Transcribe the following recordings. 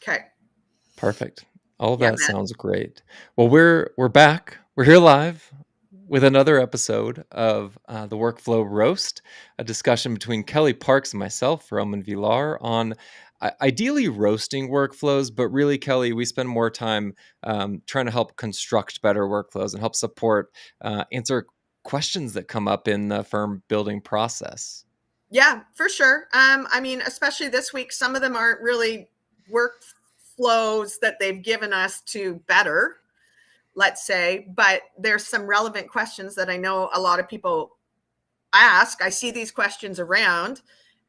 Okay. Perfect. All of Yeah, that man. sounds great. Well, we're back. We're here live with another episode of the Workflow Roast, a discussion between Kellie Parks and myself, Roman Villard, on ideally roasting workflows, but really, Kellie, we spend more time trying to help construct better workflows and help support answer questions that come up in the firm building process. Yeah, for sure. I mean, especially this week, some of them aren't really workflows that they've given us to better, let's say, but there's some relevant questions that I know a lot of people ask. I see these questions around.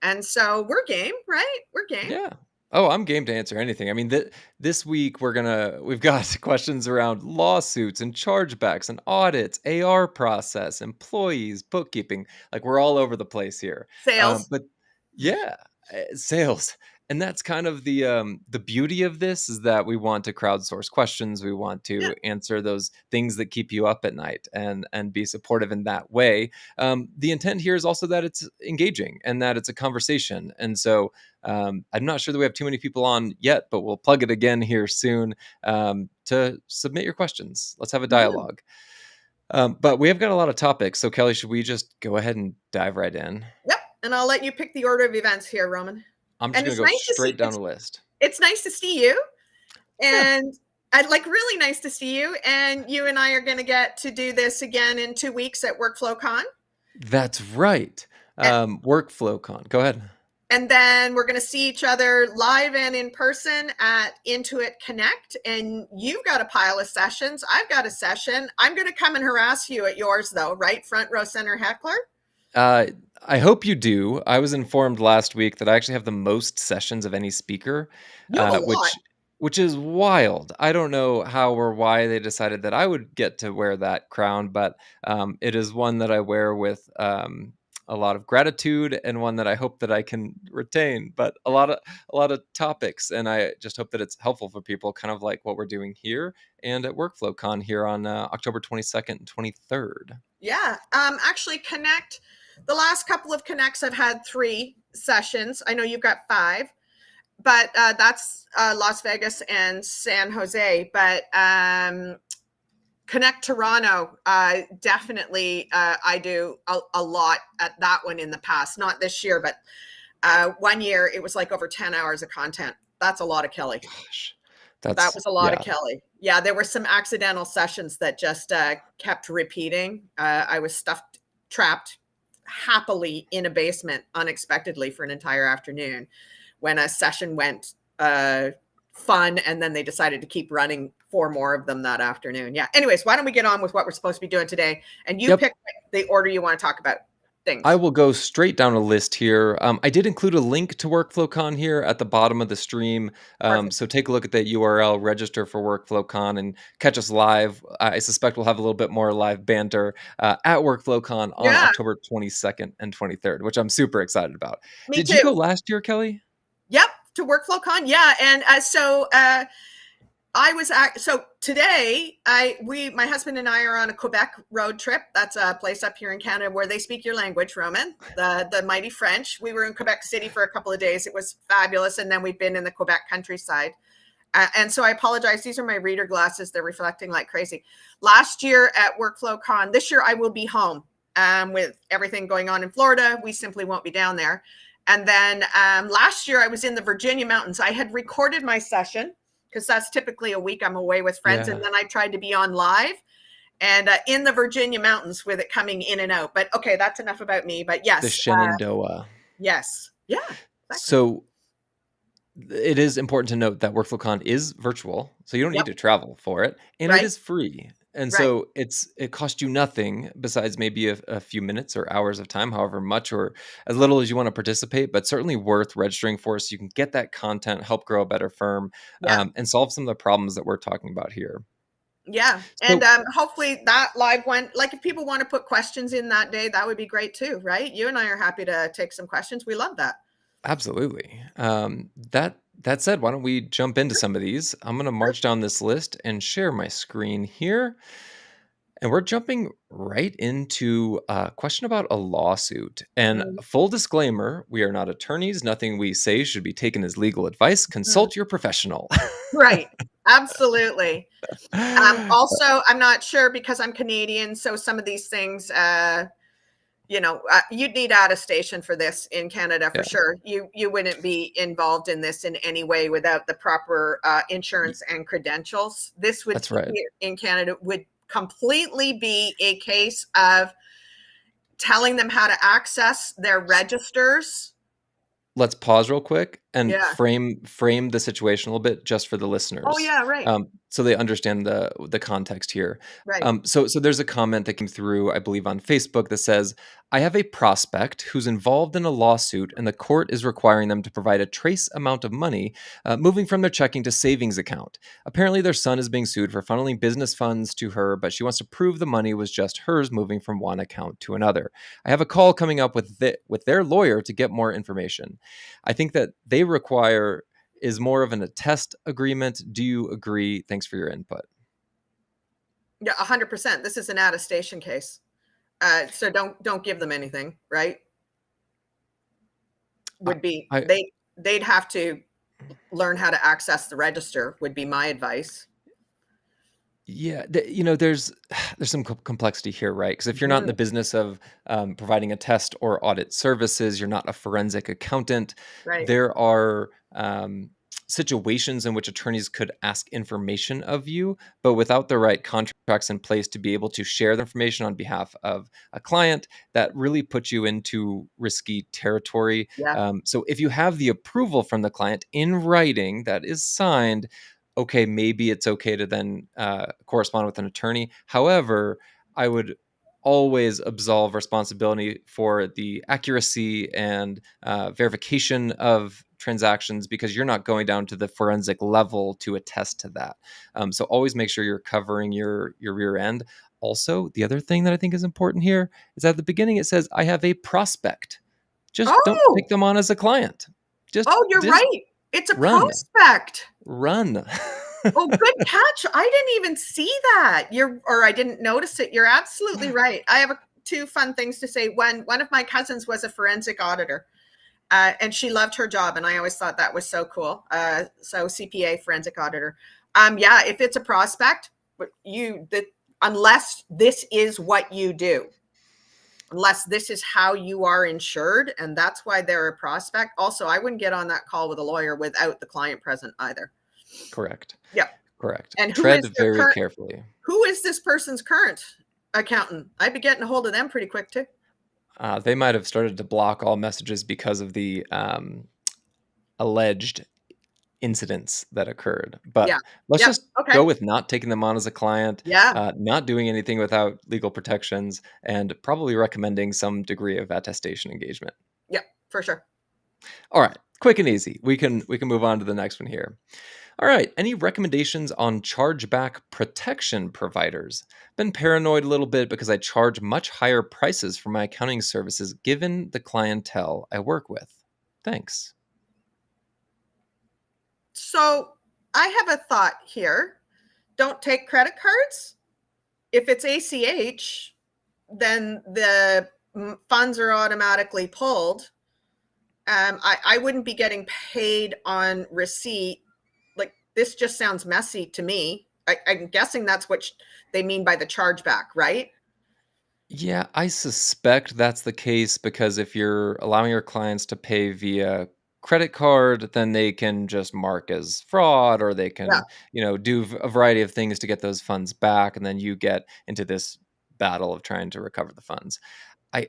And so we're game, right? We're game. Yeah. Oh, I'm game to answer anything. I mean, this week we've got questions around lawsuits and chargebacks and audits, AR process, employees, bookkeeping. Like we're all over the place here. Sales. But yeah, sales, and that's kind of the beauty of this is that we want to crowdsource questions. We want Yeah. to answer those things that keep you up at night and be supportive in that way. The intent here is also that it's engaging and that it's a conversation, and so. I'm not sure that we have too many people on yet, but we'll plug it again here soon to submit your questions. Let's have a Mhm. dialogue. But we have got a lot of topics. So, Kellie, should we just go ahead and dive right in? Yep. And I'll let you pick the order of events here, Roman. I'm just And going it's to go nice to see straight down the list. it's nice to see you. Yeah, And I'd like really nice to see you. And you and I are going to get to do this again in 2 weeks at Workflow Con. that's right. Workflow Con. Go ahead. And then we're going to see each other live and in person at Intuit Connect. And you've got a pile of sessions. I've got a session. I'm going to come and harass you at yours, though, right? Front row center heckler. Uh, I hope you do. I was informed last week that I actually have the most sessions of any speaker, You have a lot. which is wild. I don't know how or why they decided that I would get to wear that crown, but it is one that I wear with a lot of gratitude and one that I hope that I can retain. But a lot of topics, and I just hope that it's helpful for people, kind of like what we're doing here and at WorkflowCon here on October 22nd and 23rd. Yeah. Actually, Connect, the last couple of Connects, I've had 3 sessions. I know you've got 5, but that's Las Vegas and San Jose. But Connect Toronto, definitely, I do a lot at that one in the past. Not this year, but one year it was like over 10 hours of content. That's a lot of Kellie. Gosh, That that's was a lot of yeah. Kellie. Yeah, there were some accidental sessions that just kept repeating. I was trapped happily in a basement unexpectedly for an entire afternoon when a session went fun, and then they decided to keep running 4 more of them that afternoon. Yeah. Anyways, why don't we get on with what we're supposed to be doing today? And you Yep. pick the order you want to talk about I things. will go straight down a list here. I did include a link to WorkflowCon here at the bottom of the stream. Perfect. So take a look at that URL, register for WorkflowCon, and catch us live. I suspect we'll have a little bit more live banter at WorkflowCon on Yeah, October 22nd and 23rd, which I'm super excited about. me Did you go too. last year, Kellie? Yep, to Workflow Con. Yeah, and I was so today. My husband and I are on a Quebec road trip. That's a place up here in Canada where they speak your language, Roman, the mighty French. We were in Quebec City for a couple of days. It was fabulous, and then we've been in the Quebec countryside. And so I apologize. These are my reader glasses. They're reflecting like crazy. Last year at Workflow Con. This year I will be home. With everything going on in Florida, we simply won't be down there. And then last year I was in the Virginia mountains. I had recorded my session because that's typically a week I'm away with friends. And Yeah. then I tried to be on live and in the Virginia mountains with it coming in and out. But okay, that's enough about me. But The yes, Shenandoah. yes. Yeah, exactly. So it is important to note that WorkflowCon is virtual, so you don't need Yep. to travel for it, and it Right. is free. And Right. so it costs you nothing besides maybe a few minutes or hours of time, however much or as little as you want to participate, but certainly worth registering for so you can get that content, help grow a better firm, Yeah. and solve some of the problems that we're talking about here. Yeah. And So hopefully that live went, like if people want to put questions in that day, that would be great too, right? You and I are happy to take some questions. We love that. absolutely. That said, why don't we jump into some of these? I'm going to march down this list and share my screen here. And we're jumping right into a question about a lawsuit. And Mm, full disclaimer, we are not attorneys. Nothing we say should be taken as legal advice. mm. Consult your professional. Right. Absolutely. Also, I'm not sure because I'm Canadian, so some of these things, you'd need attestation for this in Canada for Yeah, sure. You wouldn't be involved in this in any way without the proper insurance and credentials. This would that's right. here in Canada would completely be a case of telling them how to access their registers. Let's pause real quick and Yeah. frame the situation a little bit just for the Oh listeners, yeah. Right. so they understand the context here. Right. So there's a comment that came through, I believe, on Facebook that says, "I have a prospect who's involved in a lawsuit, and the court is requiring them to provide a trace amount of money moving from their checking to savings account. Apparently, their son is being sued for funneling business funds to her, but she wants to prove the money was just hers moving from one account to another. I have a call coming up with their lawyer to get more information." I think that they require is more of an attest agreement. Do you agree? Thanks for your input. Yeah. 100%. This is an attestation case. So don't give them anything. Right. I, Would be I they'd have to learn how to access the register. Would be my advice. Yeah, there's some complexity here, right? Because if you're not in Mhm. the business of providing a test or audit services, you're not a forensic accountant. Right. There are situations in which attorneys could ask information of you, but without the right contracts in place to be able to share the information on behalf of a client, that really puts you into risky territory. Yeah. So if you have the approval from the client in writing that is signed, okay, maybe it's okay to then correspond with an attorney. However, I would always absolve responsibility for the accuracy and verification of transactions, because you're not going down to the forensic level to attest to that. So always make sure you're covering your rear end. Also, the other thing that I think is important here is at the beginning it says, "I have a prospect." Just don't take Oh, them on as a client. Just oh, you're just right. It's a run, prospect. run. Oh, good catch. I didn't even see that. Or I didn't notice it. You're absolutely right. I have two fun things to say. One of my cousins was a forensic auditor, and she loved her job, and I always thought that was so cool. So CPA, forensic auditor. Yeah, if it's a prospect, unless this is what you do, unless this is how you are insured, and that's why they're a prospect. Also, I wouldn't get on that call with a lawyer without the client present either. Correct. Yep. Correct. And Tread very carefully. who is this person's current accountant? I'd be getting a hold of them pretty quick too. They might have started to block all messages because of the alleged incidents that occurred. Yeah. But let's Yep. just Okay. go with not taking them on as a client, Yeah. not doing anything without legal protections, and probably recommending some degree of attestation engagement. Yep. For sure. All right, quick and easy. We can move on to the next one here. All right, any recommendations on chargeback protection providers? Been paranoid a little bit because I charge much higher prices for my accounting services given the clientele I work with. Thanks. So I have a thought here. Don't take credit cards. If it's ACH, then the funds are automatically pulled. I wouldn't be getting paid on receipt. Like, this just sounds messy to me. I'm guessing that's what they mean by the chargeback, right? Yeah, I suspect that's the case because if you're allowing your clients to pay via credit card, then they can just mark as fraud, or they Yeah. can, do a variety of things to get those funds back, and then you get into this battle of trying to recover the funds. I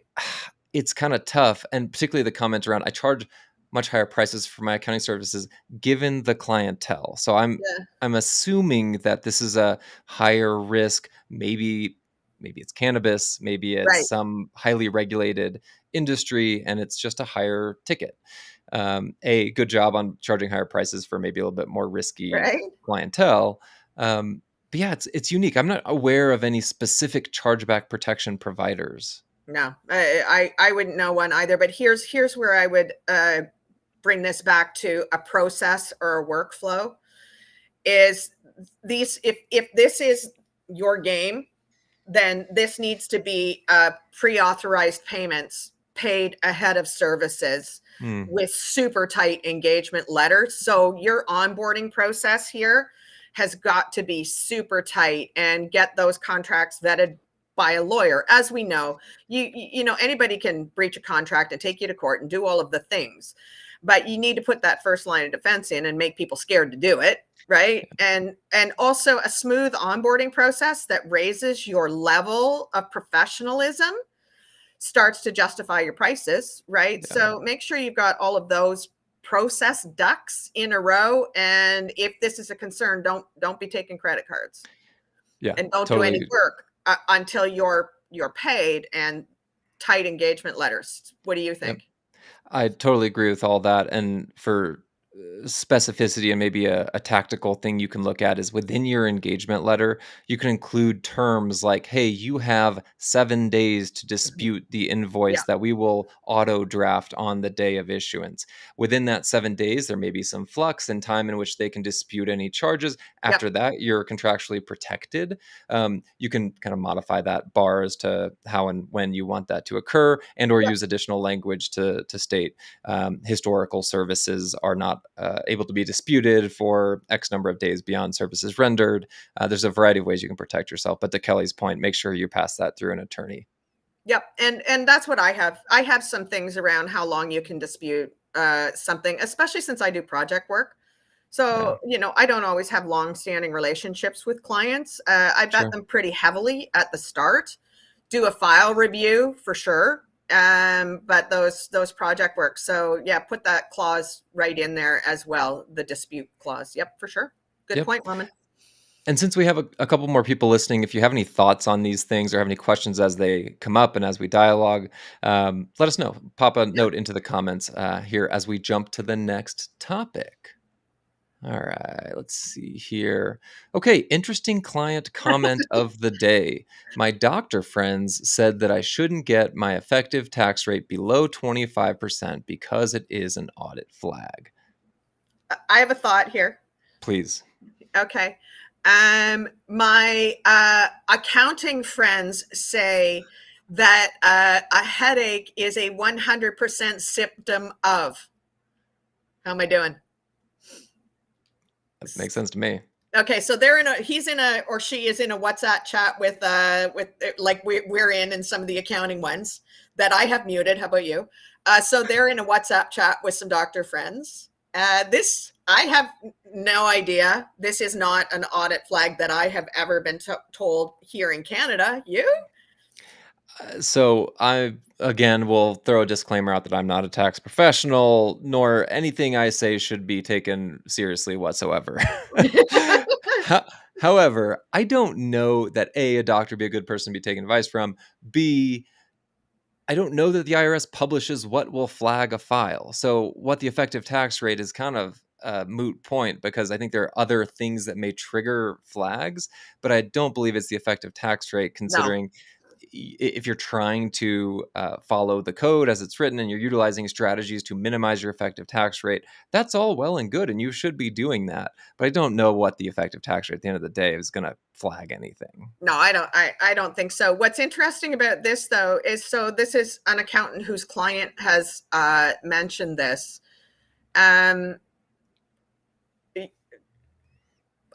it's kind of tough, and particularly the comment around I charge much higher prices for my accounting services given the clientele. So Yeah. I'm assuming that this is a higher risk, maybe it's cannabis, maybe it's Right. some highly regulated industry, and it's just a higher ticket. A good job on charging higher prices for maybe a little bit more risky Right. clientele. But yeah, it's unique. I'm not aware of any specific chargeback protection providers. No, I wouldn't know one either. But here's where I would bring this back to a process or a workflow. Is these if this is your game, then this needs to be pre-authorized payments paid ahead of services with super tight engagement letters. So your onboarding process here has got to be super tight and get those contracts vetted by a lawyer. As we know, you know, anybody can breach a contract and take you to court and do all of the things, but you need to put that first line of defense in and make people scared to do it. Right. And also a smooth onboarding process that raises your level of professionalism starts to justify your prices. Right. Yeah. So make sure you've got all of those process ducks in a row. And if this is a concern, don't be taking credit cards. Yeah. And don't do Totally. any work until you're paid, and tight engagement letters. What do you think? Yep. I totally agree with all that. And for specificity and maybe a tactical thing you can look at is within your engagement letter, you can include terms like, hey, you have 7 days to dispute the invoice Yeah. that we will auto draft on the day of issuance. Within that 7 days, there may be some flux in time in which they can dispute any charges. After that, you're contractually protected. You can kind of modify that bar as to how and when you want that to occur, and or use additional language to state historical services are not able to be disputed for X number of days beyond services rendered. There's a variety of ways you can protect yourself, but to Kellie's point, make sure you pass that through an attorney. Yep. And that's what I have. I have some things around how long you can dispute something, especially since I do project work. So, you know, I don't always have long-standing relationships with clients. I bet them pretty heavily at the start. Do a file review for sure. But those project work. So yeah, put that clause right in there as well. The dispute clause. Yep, for sure. Good point, Roman. And since we have a couple more people listening, if you have any thoughts on these things or have any questions as they come up and as we dialogue, let us know. Pop a note into the comments here as we jump to the next topic. All right, let's see here. Okay, interesting client comment of the day. My doctor friends said that I shouldn't get my effective tax rate below 25% because it is an audit flag. I have a thought here. Please. Okay. My accounting friends say that a headache is a 100% symptom of. How am I doing? That makes sense to me. Okay, so he's in a, or she is in a WhatsApp chat with like we're in some of the accounting ones that I have muted. How about you? So they're in a WhatsApp chat with some doctor friends. I have no idea. This is not an audit flag that I have ever been told here in Canada. You? So I, again, will throw a disclaimer out that I'm not a tax professional, nor anything I say should be taken seriously whatsoever. However, I don't know that A, a doctor would be a good person to be taking advice from. B, I don't know that the IRS publishes what will flag a file. So what the effective tax rate is kind of a moot point, because I think there are other things that may trigger flags, but I don't believe it's the effective tax rate, considering if you're trying to follow the code as it's written and you're utilizing strategies to minimize your effective tax rate, that's all well and good, and you should be doing that. But I don't know what the effective tax rate at the end of the day is going to flag anything. No, I don't think so. What's interesting about this, though, is so this is an accountant whose client has mentioned this.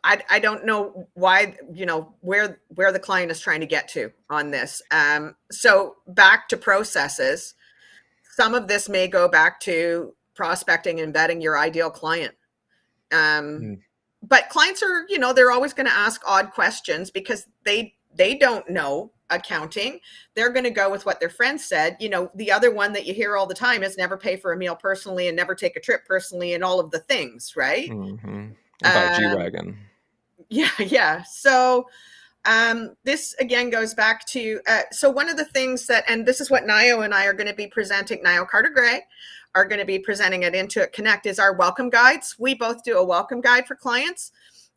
I don't know why, you know, where the client is trying to get to on this. So back to processes, some of this may go back to prospecting and vetting your ideal client. But clients are, you know, they're always going to ask odd questions because they don't know accounting. They're going to go with what their friends said. You know, the other one that you hear all the time is never pay for a meal personally and never take a trip personally and all of the things, right? And buy a G-Wagon. Yeah. So this again goes back to, so one of the things that, and this is what Nio and I are going to be presenting, Nio Carter-Gray are going to be presenting at Intuit Connect, is our welcome guides. We both do a welcome guide for clients.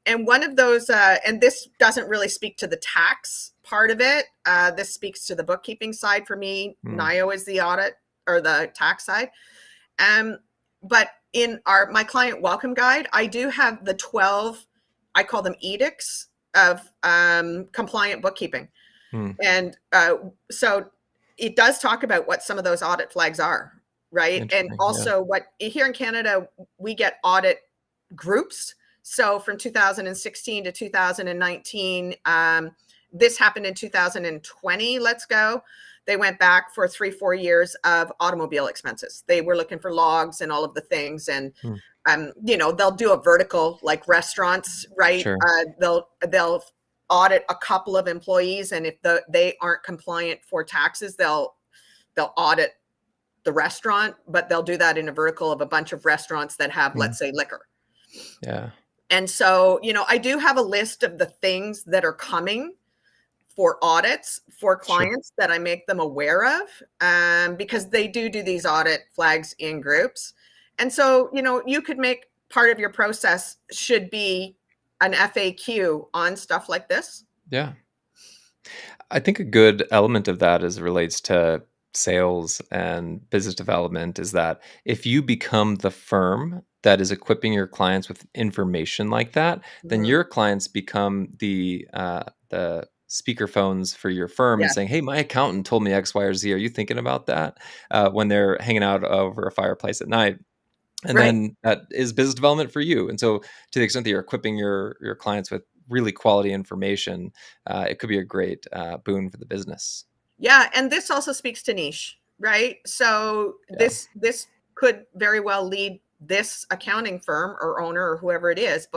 And one of those, and this doesn't really speak to the tax part of it. This speaks to the bookkeeping side for me. Nio is the audit or the tax side. But in my client welcome guide, I do have the 12, I call them edicts of compliant bookkeeping. Hmm. And so it does talk about what some of those audit flags are, right? And Interesting. Yeah. also what here in Canada, we get audit groups. So from 2016 to 2019, this happened in 2020, let's go. They went back for 3-4 years of automobile expenses. They were looking for logs and all of the things. And, Hmm. they'll do a vertical like restaurants, right? Sure. They'll audit a couple of employees. And if they aren't compliant for taxes, they'll audit the restaurant, but they'll do that in a vertical of a bunch of restaurants that have, Hmm. let's say, liquor. Yeah. And so, I do have a list of the things that are coming for audits for Sure. clients that I make them aware of, because they do these audit flags in groups. And so, you could make part of your process should be an FAQ on stuff like this. Yeah. I think a good element of that as it relates to sales and business development is that if you become the firm that is equipping your clients with information like that, then Mhm. your clients become the speaker phones for your firm and Yes, saying, "Hey, my accountant told me X, Y, or Z. Are you thinking about that?" When they're hanging out over a fireplace at night. And right. then that is business development for you. And so, to the extent that you're equipping your clients with really quality information, it could be a great boon for the business. Yeah, and this also speaks to niche, right? So Yeah, this could very well lead this accounting firm or owner or whoever it is,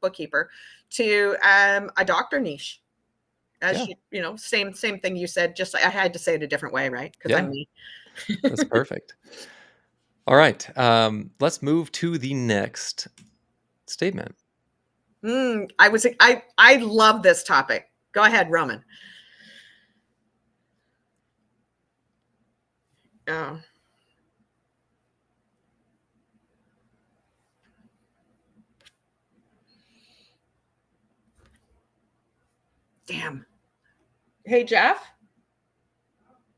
bookkeeper, to a doctor niche. As yeah, same thing you said. Just I had to say it a different way, right? Because I'm yeah. me. That's perfect. All right, let's move to the next statement. I love this topic. Go ahead, Roman. Oh, damn. Hey, Jeff,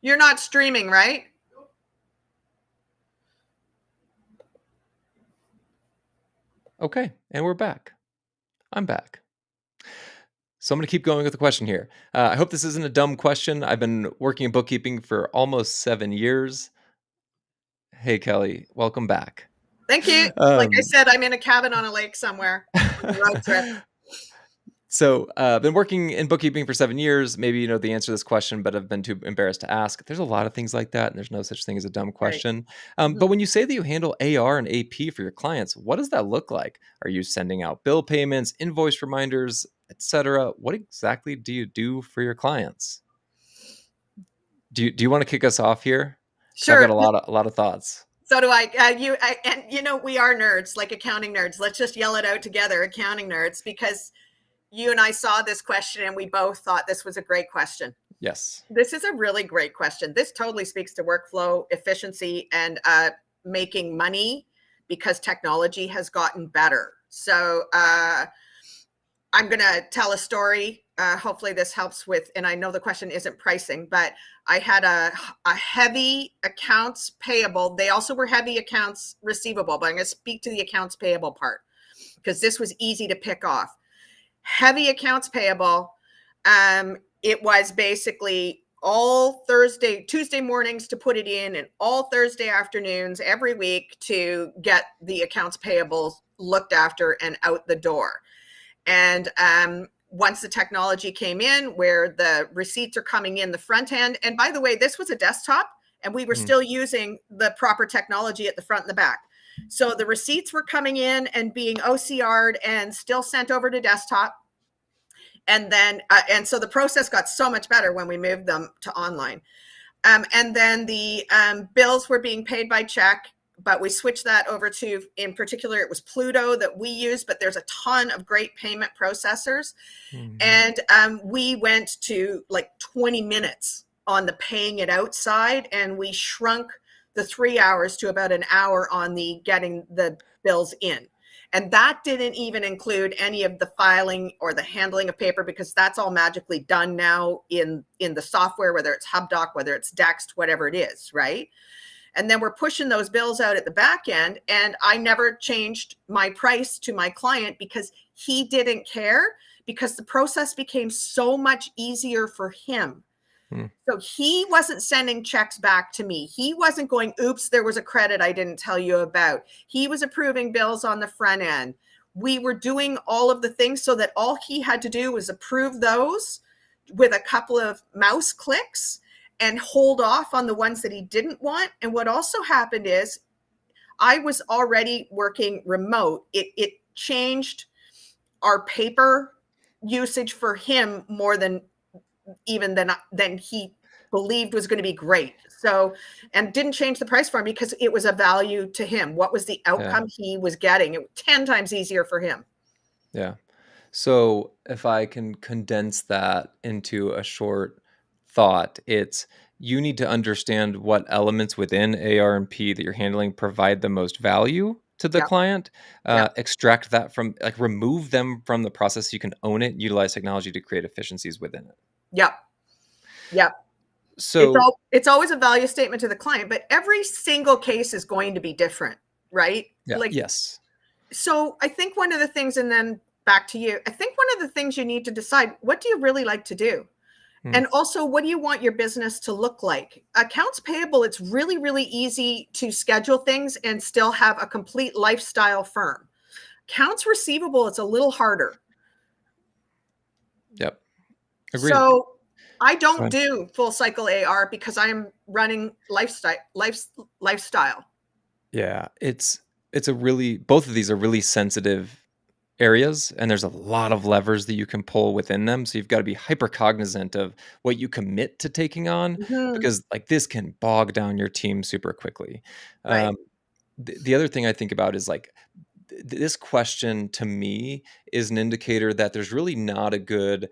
you're not streaming, right? Okay, and we're back. I'm back. So I'm going to keep going with the question here. I hope this isn't a dumb question. I've been working in bookkeeping for almost 7 years. Hey, Kelly, welcome back. Thank you. Like I Um, said, I'm in a cabin on a lake somewhere on a road trip. So, been working in bookkeeping for 7 years. Maybe you know the answer to this question, but I've been too embarrassed to ask. There's a lot of things like that, and there's no such thing as a dumb Right. question. But Mhm. when you say that you handle AR and AP for your clients, what does that look like? Are you sending out bill payments, invoice reminders, etc.? What exactly do you do for your clients? Do you want to kick us off here? Because I've got Sure. a lot of thoughts. So do I. And we are nerds, like accounting nerds. Let's just yell it out together, accounting nerds, because you and I saw this question and we both thought this was a great question. Yes. This is a really great question. This totally speaks to workflow efficiency and making money because technology has gotten better. So I'm going to tell a story. Hopefully this helps with, and I know the question isn't pricing, but I had a heavy accounts payable. They also were heavy accounts receivable, but I'm going to speak to the accounts payable part because this was easy to pick off. Heavy accounts payable. It was basically all Tuesday mornings to put it in, and all Thursday afternoons every week to get the accounts payable looked after and out the door. And once the technology came in where the receipts are coming in the front end, and by the way, this was a desktop and we were Mm. still using the proper technology at the front and the back. So the receipts were coming in and being OCR'd and still sent over to desktop. And then, and so the process got so much better when we moved them to online. And then the bills were being paid by check, but we switched that over to, in particular, it was Pluto that we use, but there's a ton of great payment processors. Mhm. And we went to like 20 minutes on the paying it outside, and we shrunk the 3 hours to about an hour on the getting the bills in. And that didn't even include any of the filing or the handling of paper, because that's all magically done now in the software, whether it's HubDoc, whether it's Dext, whatever it is, right? And then we're pushing those bills out at the back end. And I never changed my price to my client because he didn't care, because the process became so much easier for him Hmm. So he wasn't sending checks back to me. He wasn't going, oops, there was a credit I didn't tell you about. He was approving bills on the front end. We were doing all of the things so that all he had to do was approve those with a couple of mouse clicks and hold off on the ones that he didn't want. And what also happened is I was already working remote. It changed our paper usage for him more than even than he believed was going to be great. So, and didn't change the price for him because it was a value to him. What was the Yeah. outcome he was getting? It was 10 times easier for him. Yeah. So if I can condense that into a short thought, it's you need to understand what elements within AR&P that you're handling provide the most value to the Yep. client, Yep. extract that from, like, remove them from the process so you can own it, utilize technology to create efficiencies within it. Yep. Yep. So, It's always a value statement to the client, but every single case is going to be different, right? yeah, Like, yes. so I think one of the things, and then back to you, I think one of the things you need to decide, what do you really like to do? Hmm. And also, what do you want your business to look like? Accounts payable, it's really, really easy to schedule things and still have a complete lifestyle firm. Accounts receivable, it's a little harder. Yep. Agreed. So I Go don't ahead. do full cycle AR because I am running lifestyle. Yeah, it's a really both of these are really sensitive areas, and there's a lot of levers that you can pull within them, so you've gotta be hyper cognizant of what you commit to taking on Mhm. because, like, this can bog down your team super quickly. Right. Um, the other thing I think about is, like, this question to me is an indicator that there's really not a good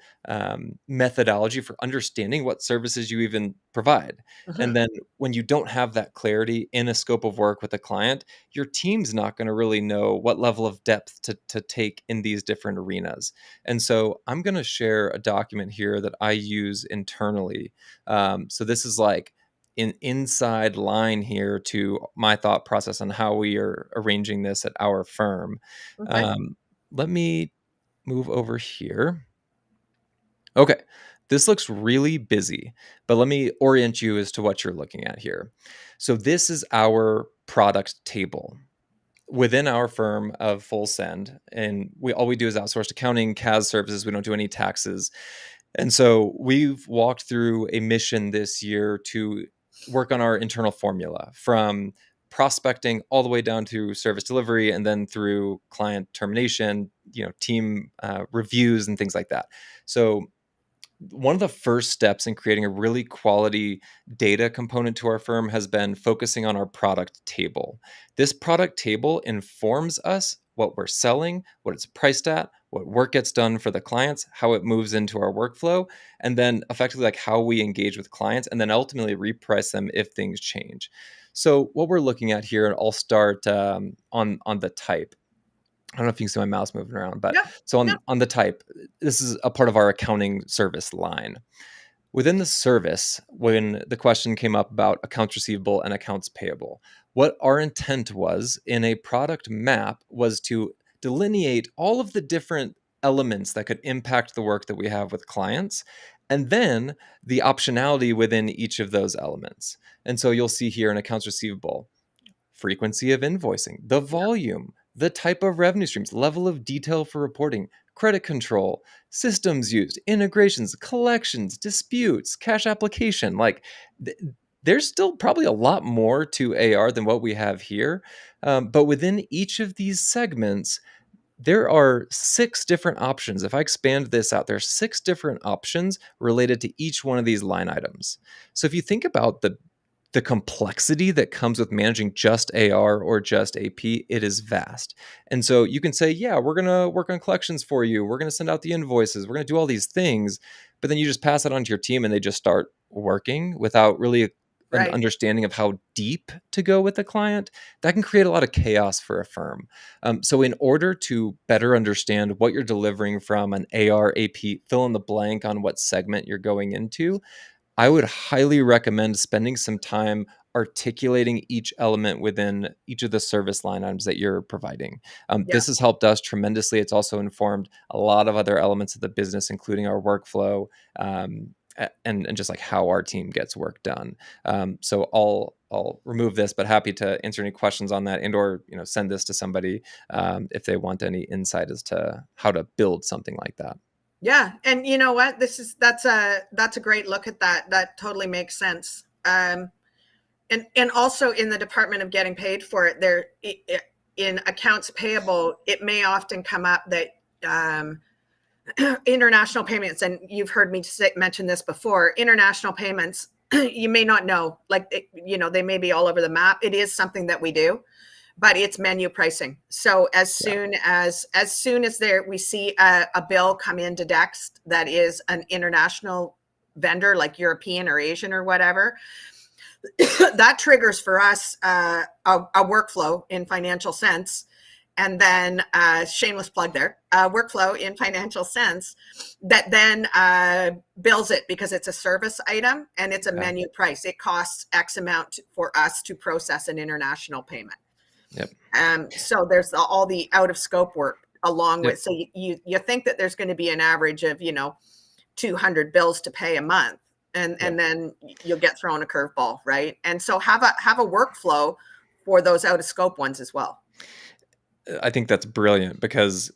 methodology for understanding what services you even provide. And Mhm. then when you don't have that clarity in a scope of work with a client, your team's not going to really know what level of depth to take in these different arenas. And so I'm going to share a document here that I use internally. So this is like an inside line here to my thought process on how we are arranging this at our firm. Okay. Um, Let me move over here. Okay, this looks really busy, but let me orient you as to what you're looking at here. So this is our product table within our firm of Full Send, and we all we do is outsourced accounting, CAS services. We don't do any taxes. And so we've walked through a mission this year to work on our internal formula from prospecting all the way down to service delivery and then through client termination, team reviews and things like that. So one of the first steps in creating a really quality data component to our firm has been focusing on our product table. This product table informs us what we're selling, what it's priced at, what work gets done for the clients, how it moves into our workflow, and then effectively like how we engage with clients and then ultimately reprice them if things change. So what we're looking at here, and I'll start on the type. I don't know if you can see my mouse moving around, but Yep. so Yep. on the type, this is a part of our accounting service line. Within the service, when the question came up about accounts receivable and accounts payable, what our intent was in a product map was to delineate all of the different elements that could impact the work that we have with clients, and then the optionality within each of those elements. And so you'll see here in accounts receivable, frequency of invoicing, the Yep. volume, the type of revenue streams, level of detail for reporting, credit control, systems used, integrations, collections, disputes, cash application. Like, there's still probably a lot more to AR than what we have here. But within each of these segments, there are six different options. If I expand this out, there are six different options related to each one of these line items. So if you think about the complexity that comes with managing just AR or just AP, it is vast. And so you can say, yeah, we're going to work on collections for you. We're going to send out the invoices. We're going to do all these things. But then you just pass it on to your team and they just start working without really an Right. understanding of how deep to go with the client. That can create a lot of chaos for a firm. So, in order to better understand what you're delivering from an AR, AP, fill in the blank on what segment you're going into, I would highly recommend spending some time articulating each element within each of the service line items that you're providing. Yeah. This has helped us tremendously. It's also informed a lot of other elements of the business, including our workflow. and just like how our team gets work done. So I'll remove this, but happy to answer any questions on that, and or send this to somebody if they want any insight as to how to build something like that. Yeah, and you know what? That's a great look at that. That totally makes sense. And also in the department of getting paid for it, in accounts payable, it may often come up that international payments, and you've heard me mention this before, international payments, you may not know, like, they may be all over the map. It is something that we do, but it's menu pricing. So as soon as we see a bill come into Dex that is an international vendor, like European or Asian or whatever, that triggers for us a workflow in Financial Sense. And then shameless plug there, workflow in Financial Sense that then bills it, because it's a service item and it's a menu price. It costs X amount for us to process an international payment. Yep. So there's all the out of scope work along with. So you think that there's going to be an average of 200 bills to pay a month, and then you'll get thrown a curveball, right? And so have a workflow for those out of scope ones as well. I think that's brilliant, because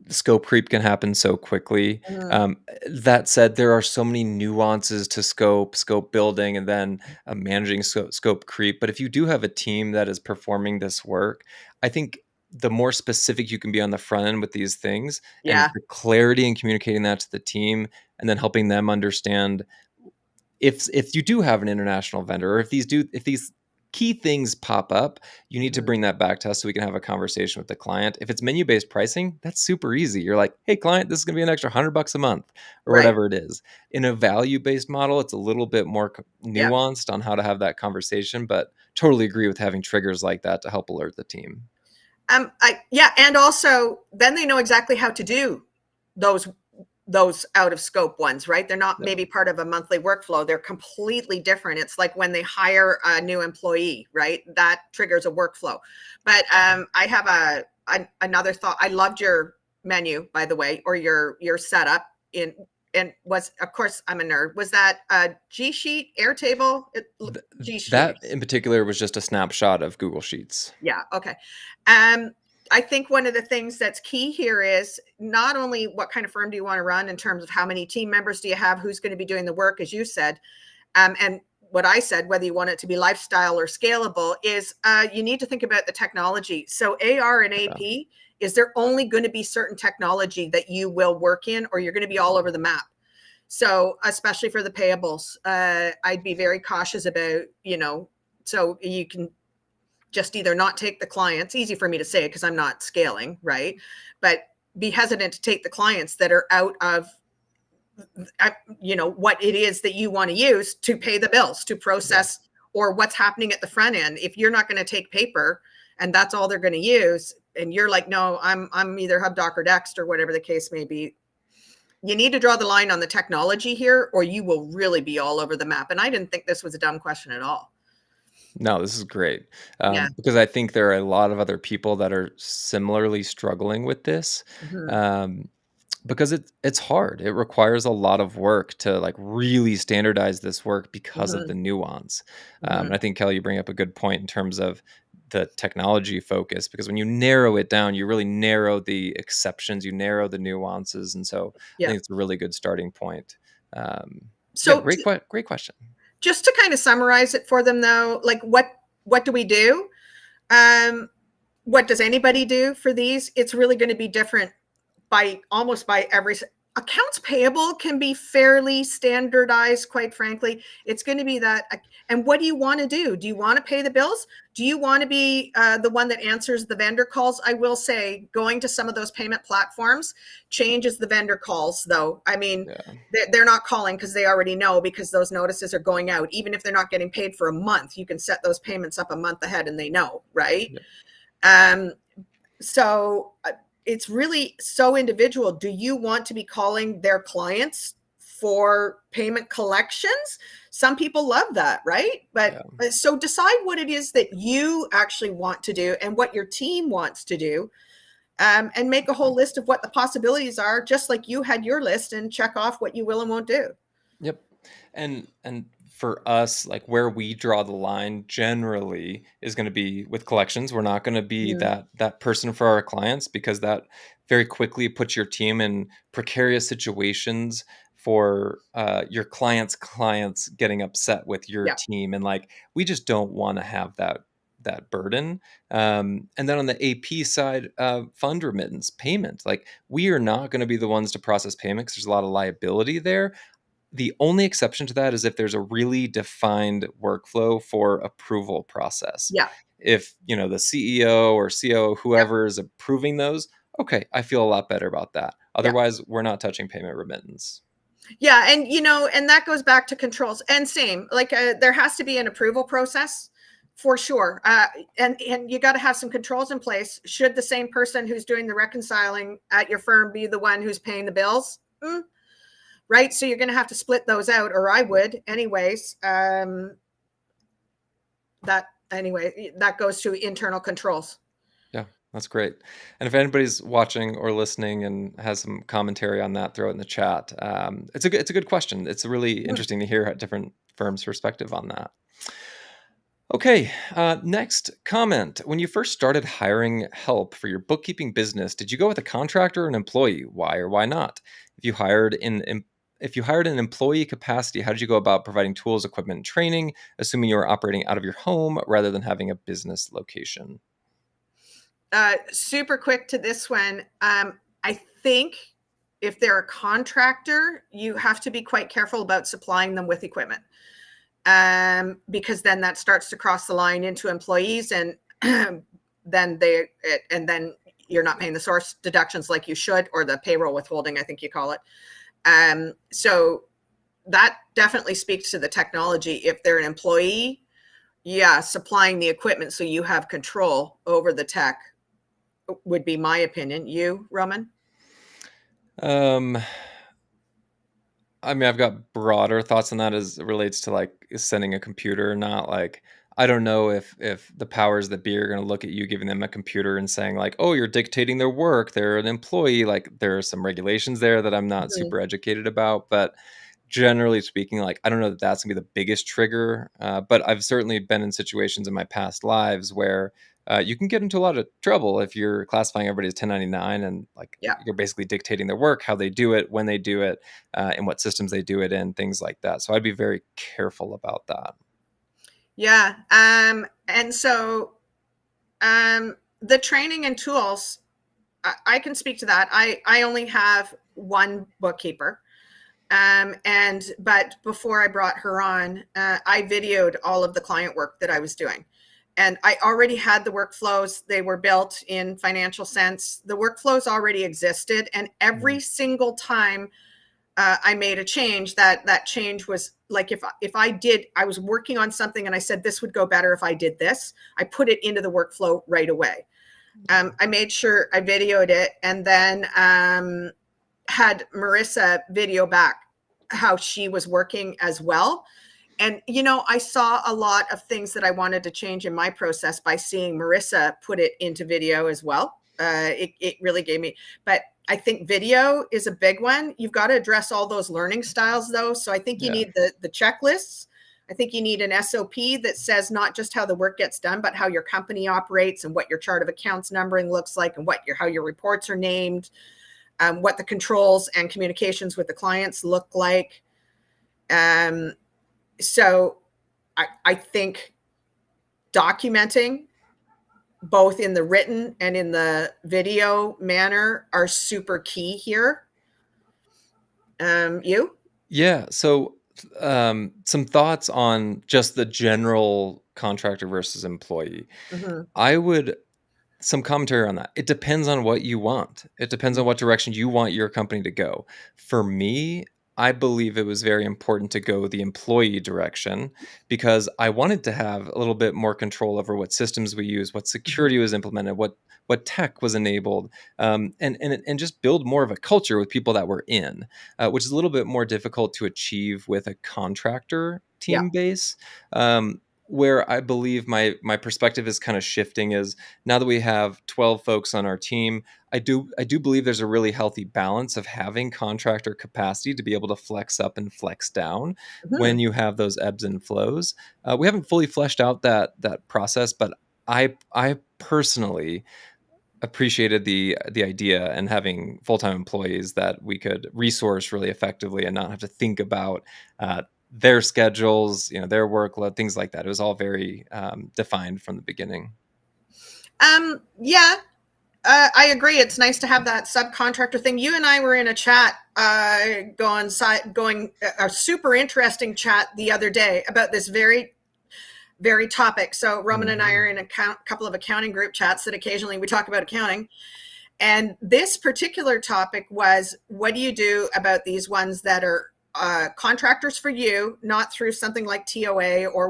scope creep can happen so quickly. That said, there are so many nuances to scope building, and then managing scope creep. But if you do have a team that is performing this work, I think the more specific you can be on the front end with these things, and the clarity and communicating that to the team, and then helping them understand if you do have an international vendor, or if these key things pop up, you need to bring that back to us so we can have a conversation with the client. If it's menu-based pricing, that's super easy. You're like, hey, client, this is going to be an extra $100 a month, or whatever it is. In a value-based model, it's a little bit more nuanced on how to have that conversation, but totally agree with having triggers like that to help alert the team. And also then they know exactly how to do those out of scope ones, right? They're not maybe part of a monthly workflow. They're completely different. It's like when they hire a new employee, right? That triggers a workflow. But I have another thought. I loved your menu, by the way, or your setup and was, of course, I'm a nerd. Was that a G Sheet, Airtable? G Sheet. That in particular was just a snapshot of Google Sheets. Yeah. Okay. I think one of the things that's key here is not only what kind of firm do you want to run in terms of how many team members do you have, who's going to be doing the work, as you said, and what I said, whether you want it to be lifestyle or scalable, is you need to think about the technology. So AR and AP, is there only going to be certain technology that you will work in, or you're going to be all over the map? So especially for the payables, I'd be very cautious about, so you can just either not take the clients, easy for me to say because I'm not scaling, right? But be hesitant to take the clients that are out of, what it is that you want to use to pay the bills, to process, or what's happening at the front end. If you're not going to take paper and that's all they're going to use, and you're like, no, I'm either HubDoc or Dext or whatever the case may be, you need to draw the line on the technology here, or you will really be all over the map. And I didn't think this was a dumb question at all. No, this is great, because I think there are a lot of other people that are similarly struggling with this, because it's hard. It requires a lot of work to like really standardize this work because of the nuance. And I think, Kellie, you bring up a good point in terms of the technology focus, because when you narrow it down, you really narrow the exceptions, you narrow the nuances, and so I think it's a really good starting point. Great question. Just to kind of summarize it for them, though, like what do we do? What does anybody do for these? It's really going to be different by every. Accounts payable can be fairly standardized, quite frankly. It's going to be that. And what do you want to do? Do you want to pay the bills? Do you want to be the one that answers the vendor calls? I will say going to some of those payment platforms changes the vendor calls, though. I mean, they're not calling because they already know, because those notices are going out. Even if they're not getting paid for a month, you can set those payments up a month ahead and they know, right? So it's really so individual. Do you want to be calling their clients for payment collections? Some people love that, right? But so decide what it is that you actually want to do and what your team wants to do, and make a whole list of what the possibilities are, just like you had your list, and check off what you will and won't do. Yep. And for us, like where we draw the line generally is going to be with collections. We're not going to be Mhm. that person for our clients, because that very quickly puts your team in precarious situations for your clients getting upset with your Yeah, team, and like we just don't want to have that burden. And then on the AP side, fund remittance payment, like we are not going to be the ones to process payments. There's a lot of liability there. The only exception to that is if there's a really defined workflow for approval process. yeah, If, the CEO or COO, yep, whoever is approving those, okay, I feel a lot better about that. yeah. Otherwise, we're not touching payment remittance. Yeah, and and that goes back to controls. And same, like there has to be an approval process for sure. And you got to have some controls in place. Should the same person who's doing the reconciling at your firm be the one who's paying the bills? Right. So you're going to have to split those out, or I would, anyways. That goes to internal controls. Yeah, that's great. And if anybody's watching or listening and has some commentary on that, throw it in the chat. It's a good question. It's really Mhm. interesting to hear a different firms' perspective on that. Okay, next comment. When you first started hiring help for your bookkeeping business, did you go with a contractor or an employee? Why or why not? If you hired if you hired an employee capacity, how did you go about providing tools, equipment, and training, assuming you were operating out of your home rather than having a business location? Super quick to this one. I think if they're a contractor, you have to be quite careful about supplying them with equipment, because then that starts to cross the line into employees, and then then you're not paying the source deductions like you should, or the payroll withholding, I think you call it. So that definitely speaks to the technology. If they're an employee, yeah, supplying the equipment so you have control over the tech would be my opinion. You, Roman? Um, I mean, I've got broader thoughts on that as it relates to like sending a computer, not like I don't know if the powers that be are going to look at you giving them a computer and saying like, "Oh, you're dictating their work. They're an employee." Like there are some regulations there that I'm not Mhm. super educated about, but generally speaking, like I don't know that that's gonna be the biggest trigger. But I've certainly been in situations in my past lives where you can get into a lot of trouble if you're classifying everybody as 1099, and like Yeah. you're basically dictating their work, how they do it, when they do it, and what systems they do it in, things like that. So I'd be very careful about that. Yeah. And so the training and tools, I can speak to that. I only have one bookkeeper. But before I brought her on, I videoed all of the client work that I was doing. And I already had the workflows. They were built in Financial Sense. The workflows already existed. And Mm. every single time I made a change, that change was like, I was working on something and I said this would go better if I did this, I put it into the workflow right away. I made sure I videoed it, and then had Marissa video back how she was working as well. And I saw a lot of things that I wanted to change in my process by seeing Marissa put it into video as well. It really gave me, but I think video is a big one. You've got to address all those learning styles though. So I think you Yeah. need the checklists. I think you need an SOP that says not just how the work gets done, but how your company operates and what your chart of accounts numbering looks like, and how your reports are named, what the controls and communications with the clients look like. Um, so I think documenting both in the written and in the video manner are super key here. You? Yeah. So, some thoughts on just the general contractor versus employee. Mm-hmm. I would Some commentary on that. It depends on what you want. It depends on what direction you want your company to go. For me, I believe it was very important to go the employee direction because I wanted to have a little bit more control over what systems we use, what Mm-hmm. security was implemented, what tech was enabled, and just build more of a culture with people that were in, which is a little bit more difficult to achieve with a contractor Yeah. team base. Um, where I believe my perspective is kind of shifting is now that we have 12 folks on our team, I do believe there's a really healthy balance of having contractor capacity to be able to flex up and flex down when Mhm. you have those ebbs and flows. We haven't fully fleshed out that process, but I personally appreciated the idea and having full-time employees that we could resource really effectively and not have to think about their schedules, their workload, things like that. It was all very defined from the beginning. Yeah, I agree. It's nice to have that subcontractor thing. You and I were in a chat, going a super interesting chat the other day about this very topic. So Roman and I are in a couple of accounting group chats that occasionally we talk about accounting. And this particular topic was, what do you do about these ones that are contractors for you, not through something like TOA or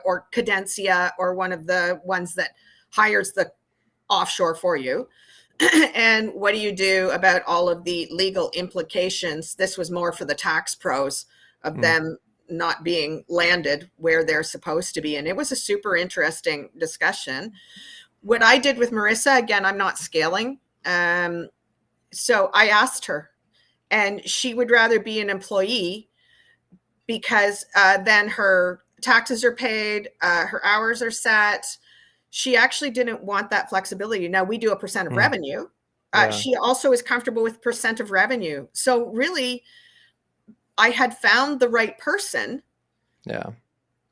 or Cadencia or one of the ones that hires the offshore for you? And what do you do about all of the legal implications? This was more for the tax pros of Mm, them not being landed where they're supposed to be. And it was a super interesting discussion. What I did with Marissa, again, I'm not scaling. So I asked her, and she would rather be an employee because then her taxes are paid, her hours are set. She actually didn't want that flexibility. Now we do a percent of mm, revenue. yeah, She also is comfortable with percent of revenue. So really, I had found the right person. yeah.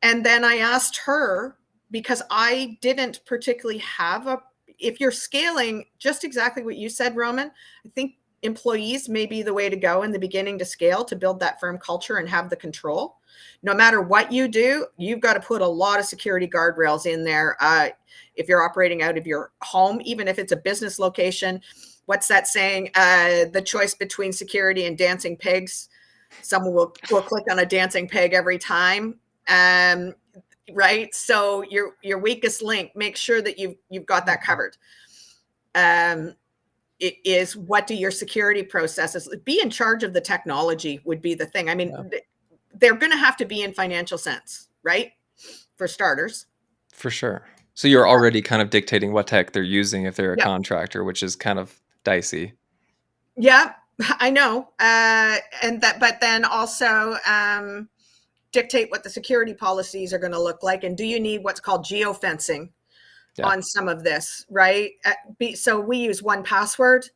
And then I asked her, because I didn't particularly have if you're scaling, just exactly what you said, Roman, I think employees may be the way to go in the beginning to scale, to build that firm culture and have the control. No matter what you do, you've got to put a lot of security guardrails in there. If you're operating out of your home, even if it's a business location, what's that saying? The choice between security and dancing pigs. Someone will click on a dancing pig every time. Um, right. So your weakest link, make sure that you've got that covered. Um, it is, what do your security processes be? In charge of the technology would be the thing. I mean, Yeah, they're going to have to be in financial sense, right? For starters. for sure. So you're already kind of dictating what tech they're using if they're a Yep. contractor, which is kind of dicey. Yeah, I know. But then also dictate what the security policies are going to look like. And do you need what's called geofencing Yeah. on some of this, right? So we use 1Password.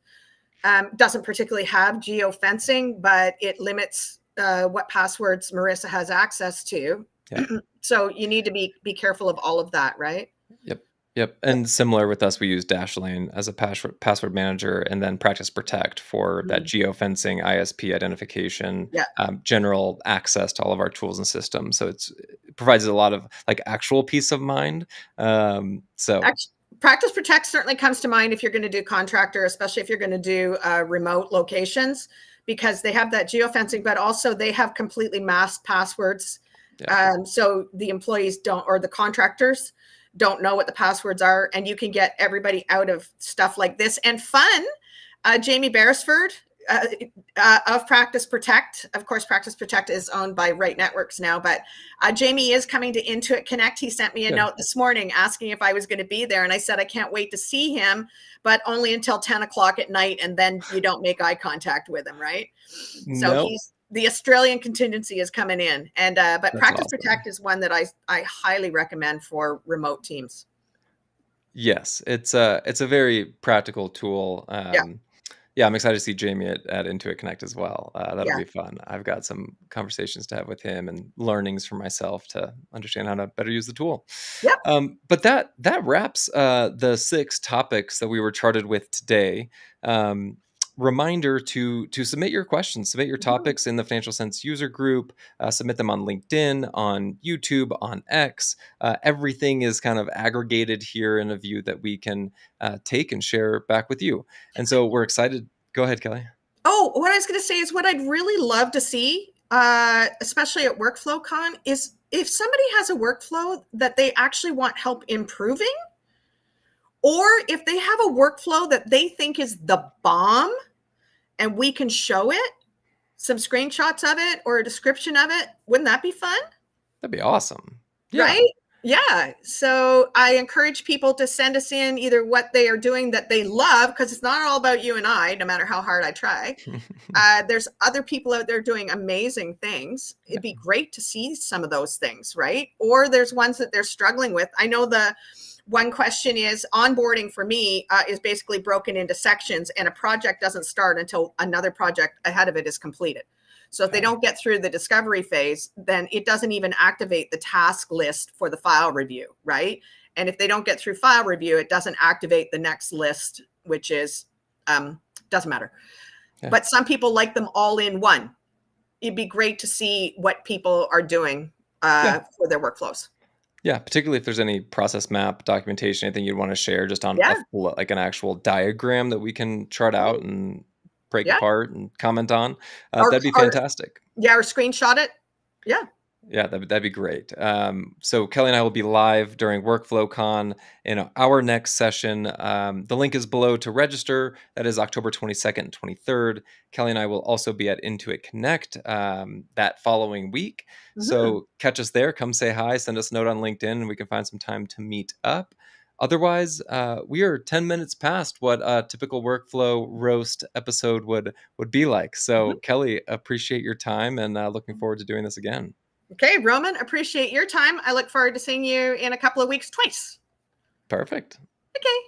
Doesn't particularly have geofencing, but it limits what passwords Marissa has access to. Yeah. So you need to be careful of all of that, right? Yep. Yep. And similar with us, we use Dashlane as a password manager and then Practice Protect for that Mm. geofencing, ISP identification, Yeah. general access to all of our tools and systems. So it provides a lot of like actual peace of mind. So Actually, Practice Protect certainly comes to mind if you're going to do contractor, especially if you're going to do remote locations, because they have that geofencing, but also they have completely masked passwords. yeah. So the employees don't, or the contractors don't know what the passwords are, and you can get everybody out of stuff like this. And fun, Jamie Beresford uh, of Practice Protect. Of course, Practice Protect is owned by Right Networks now, but Jamie is coming to Intuit Connect. He sent me a Good. note this morning asking if I was going to be there, and I said I can't wait to see him, but only until 10 o'clock at night, and then you don't make eye contact with him, right? So Nope. the Australian contingency is coming in, and but That's Practice awesome. Protect is one that I highly recommend for remote teams. Yes, it's a very practical tool. Yeah, Yeah, I'm excited to see Jamie at Intuit Connect as well. That'll yeah, be fun. I've got some conversations to have with him and learnings for myself to understand how to better use the tool. yep. But that wraps the 6 topics that we were charted with today. Um, Reminder to submit your questions, submit your Mhm. topics in the Financial Sense user group, submit them on LinkedIn, on YouTube, on X. Everything is kind of aggregated here in a view that we can take and share back with you. And so we're excited. Go ahead, Kelly. Oh, what I was going to say is what I'd really love to see, especially at Workflow Con, is if somebody has a workflow that they actually want help improving, or if they have a workflow that they think is the bomb and we can show it, some screenshots of it or a description of it. Wouldn't that be fun? That'd be awesome. Yeah. Right? Yeah. So I encourage people to send us in either what they are doing that they love, because it's not all about you and I, no matter how hard I try. There's other people out there doing amazing things. It'd be great to see some of those things, right? Or there's ones that they're struggling with. I know the one question is onboarding for me is basically broken into sections, and a project doesn't start until another project ahead of it is completed. So if they don't get through the discovery phase, then it doesn't even activate the task list for the file review, right? And if they don't get through file review, it doesn't activate the next list, which is, doesn't matter. Yeah. But some people like them all in one. It'd be great to see what people are doing for their workflows. Yeah, particularly if there's any process map documentation, anything you'd want to share just on Yeah. like an actual diagram that we can chart out and break Yeah. apart and comment on. Or, That'd be or fantastic. yeah, or screenshot it. Yeah. Yeah, that'd be great. So Kelly and I will be live during Workflow Con in our next session. The link is below to register. That is October 22nd and 23rd. Kelly and I will also be at Intuit Connect that following week. So catch us there. Come say hi. Send us a note on LinkedIn, and we can find some time to meet up. Otherwise, we are 10 minutes past what a typical Workflow roast episode would be like. So Kelly, appreciate your time, and looking forward to doing this again. Okay, Roman, appreciate your time. I look forward to seeing you in a couple of weeks twice. Perfect. Okay.